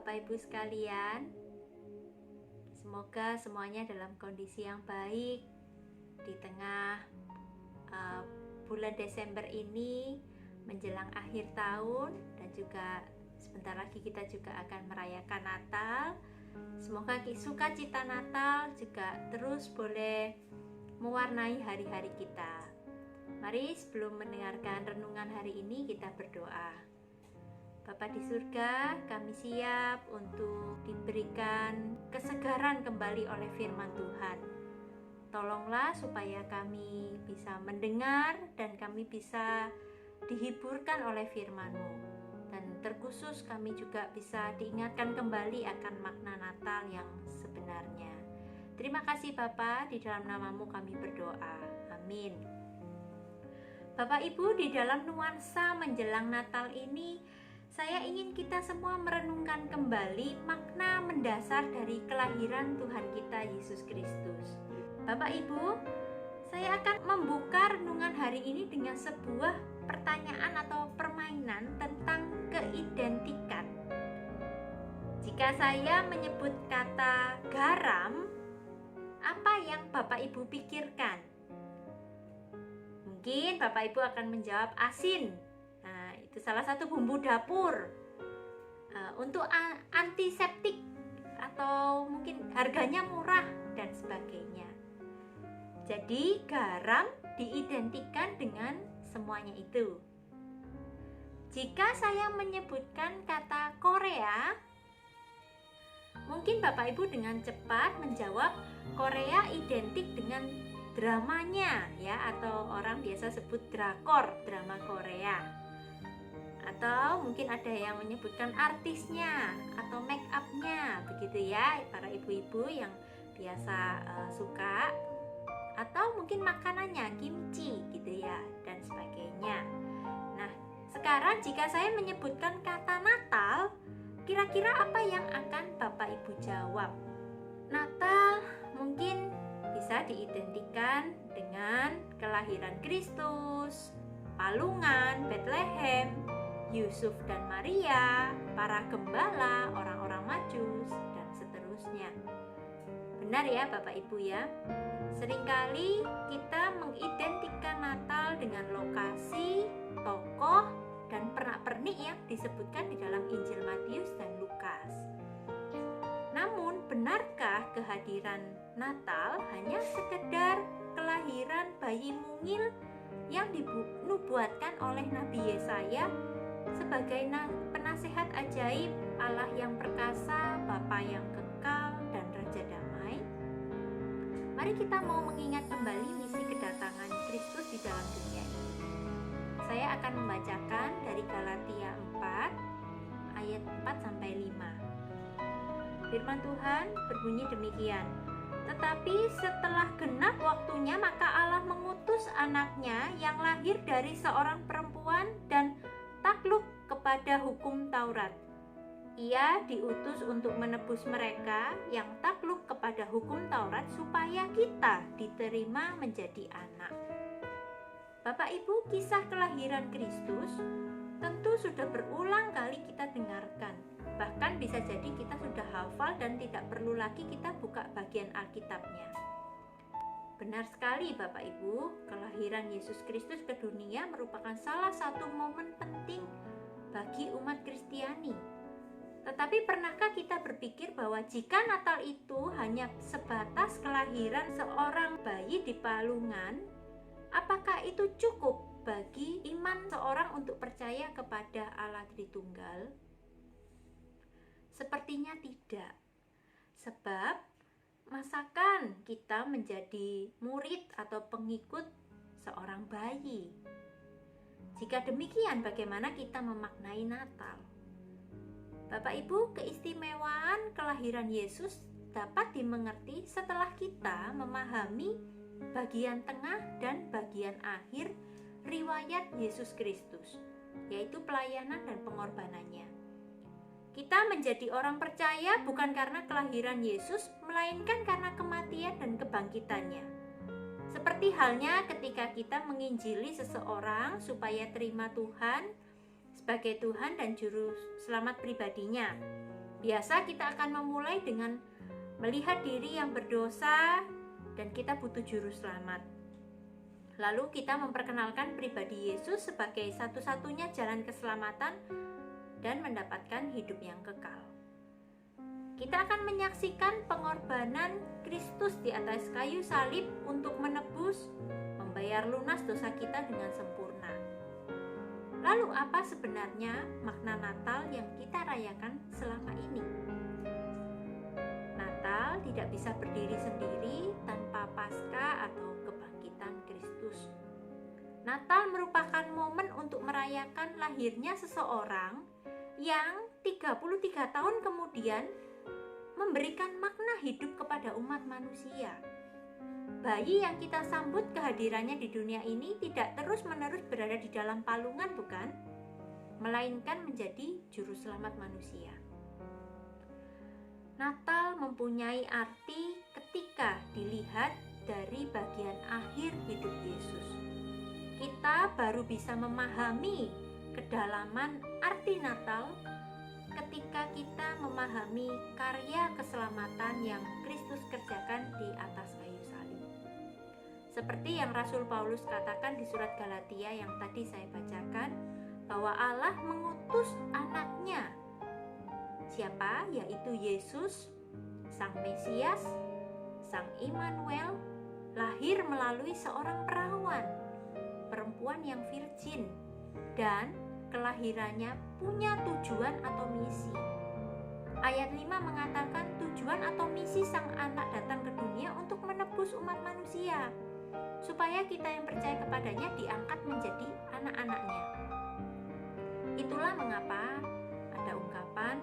Bapak Ibu sekalian. Semoga semuanya dalam kondisi yang baik di tengah bulan Desember ini menjelang akhir tahun, dan juga sebentar lagi kita juga akan merayakan Natal. Semoga sukacita Natal juga terus boleh mewarnai hari-hari kita. Mari sebelum mendengarkan renungan hari ini kita berdoa. Bapa di surga, kami siap untuk diberikan kesegaran kembali oleh firman Tuhan. Tolonglah supaya kami bisa mendengar dan kami bisa dihiburkan oleh firman-Mu. Dan terkhusus kami juga bisa diingatkan kembali akan makna Natal yang sebenarnya. Terima kasih Bapa, di dalam nama-Mu kami berdoa. Amin. Bapak Ibu, di dalam nuansa menjelang Natal ini, saya ingin kita semua merenungkan kembali makna mendasar dari kelahiran Tuhan kita Yesus Kristus. Bapak Ibu, saya akan membuka renungan hari ini dengan sebuah pertanyaan atau permainan tentang keidentikan. Jika saya menyebut kata garam, apa yang Bapak Ibu pikirkan? Mungkin Bapak Ibu akan menjawab asin. Nah, itu salah satu bumbu dapur untuk antiseptik, atau mungkin harganya murah dan sebagainya. Jadi garam diidentikan dengan semuanya itu. Jika saya menyebutkan kata Korea, mungkin Bapak Ibu dengan cepat menjawab Korea identik dengan dramanya, ya, atau orang biasa sebut drakor, drama Korea. Atau mungkin ada yang menyebutkan artisnya atau make up-nya, begitu ya, para ibu-ibu yang biasa suka. Atau mungkin makanannya, kimchi gitu ya, dan sebagainya. Nah, sekarang jika saya menyebutkan kata Natal, kira-kira apa yang akan Bapak Ibu jawab? Natal mungkin bisa diidentikan dengan kelahiran Kristus, palungan, Bethlehem, Yusuf dan Maria, para gembala, orang-orang Majus, dan seterusnya. Benar ya Bapak Ibu ya? Seringkali kita mengidentikan Natal dengan lokasi, tokoh, dan pernak-pernik yang disebutkan di dalam Injil Matius dan Lukas. Namun, benarkah kehadiran Natal hanya sekedar kelahiran bayi mungil yang dinubuatkan oleh Nabi Yesaya sebagai penasehat ajaib Allah yang perkasa, Bapa yang kekal, dan Raja damai? Mari kita mau mengingat kembali misi kedatangan Kristus di dalam dunia ini. Saya akan membacakan dari Galatia 4 ayat 4-5. Firman Tuhan berbunyi demikian. Tetapi setelah genap waktunya, maka Allah mengutus anaknya yang lahir dari seorang perempuan dan takluk kepada hukum Taurat. Ia diutus untuk menebus mereka yang takluk kepada hukum Taurat, supaya kita diterima menjadi anak. Bapak Ibu, kisah kelahiran Kristus tentu sudah berulang kali kita dengarkan. Bahkan bisa jadi kita sudah hafal dan tidak perlu lagi kita buka bagian Alkitabnya. Benar sekali Bapak Ibu, kelahiran Yesus Kristus ke dunia merupakan salah satu momen penting bagi umat Kristiani. Tetapi pernahkah kita berpikir bahwa jika Natal itu hanya sebatas kelahiran seorang bayi di palungan, apakah itu cukup bagi iman seorang untuk percaya kepada Allah Tritunggal? Sepertinya tidak. Sebab masakan kita menjadi murid atau pengikut seorang bayi? Jika demikian, bagaimana kita memaknai Natal? Bapak Ibu, keistimewaan kelahiran Yesus dapat dimengerti setelah kita memahami bagian tengah dan bagian akhir riwayat Yesus Kristus, yaitu pelayanan dan pengorbanannya. Kita menjadi orang percaya bukan karena kelahiran Yesus, melainkan karena kematian dan kebangkitannya. Seperti halnya ketika kita menginjili seseorang supaya terima Tuhan sebagai Tuhan dan Juru Selamat pribadinya. Biasa kita akan memulai dengan melihat diri yang berdosa dan kita butuh juru selamat. Lalu kita memperkenalkan pribadi Yesus sebagai satu-satunya jalan keselamatan dan mendapatkan hidup yang kekal. Kita akan menyaksikan pengorbanan Kristus di atas kayu salib untuk menebus, membayar lunas dosa kita dengan sempurna. Lalu apa sebenarnya makna Natal yang kita rayakan selama ini? Natal tidak bisa berdiri sendiri tanpa Paskah atau kebangkitan Kristus. Natal merupakan momen untuk merayakan lahirnya seseorang yang 33 tahun kemudian memberikan makna hidup kepada umat manusia. Bayi yang kita sambut kehadirannya di dunia ini tidak terus-menerus berada di dalam palungan, bukan? Melainkan menjadi juru selamat manusia. Natal mempunyai arti ketika dilihat dari bagian akhir hidup Yesus. Kita baru bisa memahami kedalaman arti Natal ketika kita memahami karya keselamatan yang Kristus kerjakan di atas kayu salib. Seperti yang Rasul Paulus katakan di surat Galatia yang tadi saya bacakan, bahwa Allah mengutus anaknya. Siapa? Yaitu Yesus, Sang Mesias, Sang Immanuel, lahir melalui seorang perawan, perempuan yang virgin, dan kelahirannya punya tujuan atau misi. Ayat 5 mengatakan tujuan atau misi sang anak datang ke dunia untuk menebus umat manusia, supaya kita yang percaya kepadanya diangkat menjadi anak-anaknya. Itulah mengapa ada ungkapan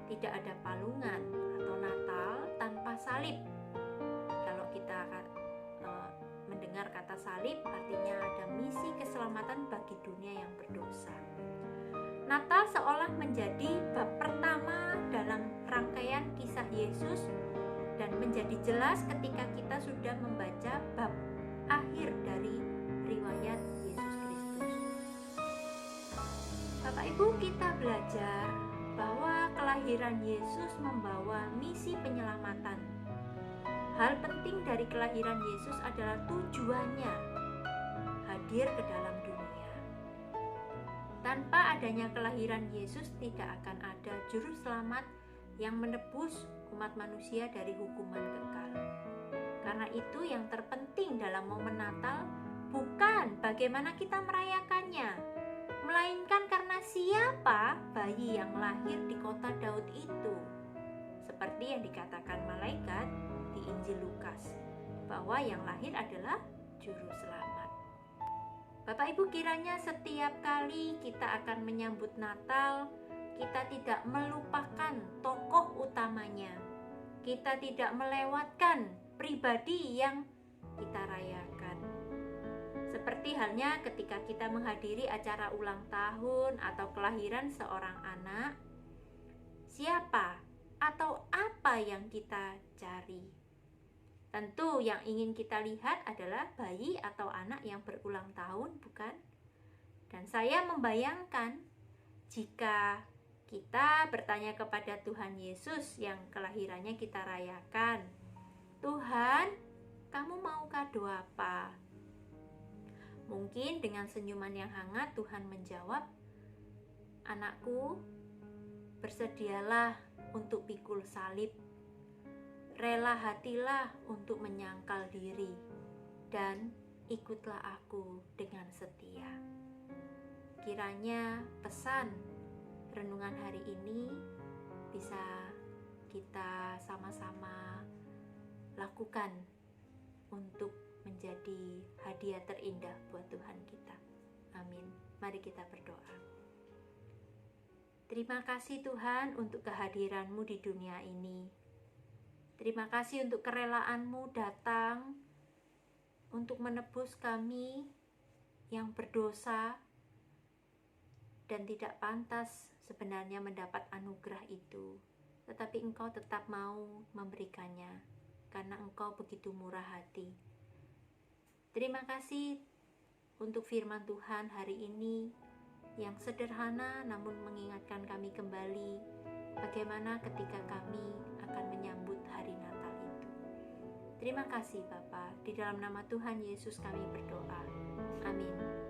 tidak ada palungan atau Natal tanpa salib. Kalau kita mendengar kata salib, artinya ada misi keselamatan bagi dunia yang berdosa. Natal seolah menjadi bab pertama dalam rangkaian kisah Yesus dan menjadi jelas ketika kita sudah membaca bab akhir dari riwayat Yesus Kristus. Bapak Ibu, kita belajar bahwa kelahiran Yesus membawa misi penyelamatan. Hal penting dari kelahiran Yesus adalah tujuannya hadir ke dalam dunia. Tanpa adanya kelahiran Yesus tidak akan ada juru selamat yang menebus umat manusia dari hukuman kekal. Karena itu yang terpenting dalam momen Natal bukan bagaimana kita merayakannya, melainkan karena siapa bayi yang lahir di kota Daud itu. Seperti yang dikatakan malaikat di Injil Lukas, bahwa yang lahir adalah juru selamat. Bapak Ibu, kiranya setiap kali kita akan menyambut Natal, kita tidak melupakan tokoh utamanya. Kita tidak melewatkan pribadi yang kita rayakan. Seperti halnya ketika kita menghadiri acara ulang tahun atau kelahiran seorang anak, siapa atau apa yang kita cari? Tentu yang ingin kita lihat adalah bayi atau anak yang berulang tahun, bukan? Dan saya membayangkan jika kita bertanya kepada Tuhan Yesus yang kelahirannya kita rayakan, Tuhan, kamu mau kado apa? Mungkin dengan senyuman yang hangat Tuhan menjawab, anakku, bersedialah untuk pikul salib. Rela hatilah untuk menyangkal diri, dan ikutlah aku dengan setia. Kiranya pesan renungan hari ini bisa kita sama-sama lakukan untuk menjadi hadiah terindah buat Tuhan kita. Amin. Mari kita berdoa. Terima kasih Tuhan untuk kehadiran-Mu di dunia ini. Terima kasih untuk kerelaanmu datang untuk menebus kami yang berdosa dan tidak pantas sebenarnya mendapat anugerah itu. Tetapi Engkau tetap mau memberikannya karena Engkau begitu murah hati. Terima kasih untuk firman Tuhan hari ini yang sederhana namun mengingatkan kami kembali bagaimana ketika kami akan menyambut hari Natal itu. Terima kasih Bapa, di dalam nama Tuhan Yesus kami berdoa. Amin.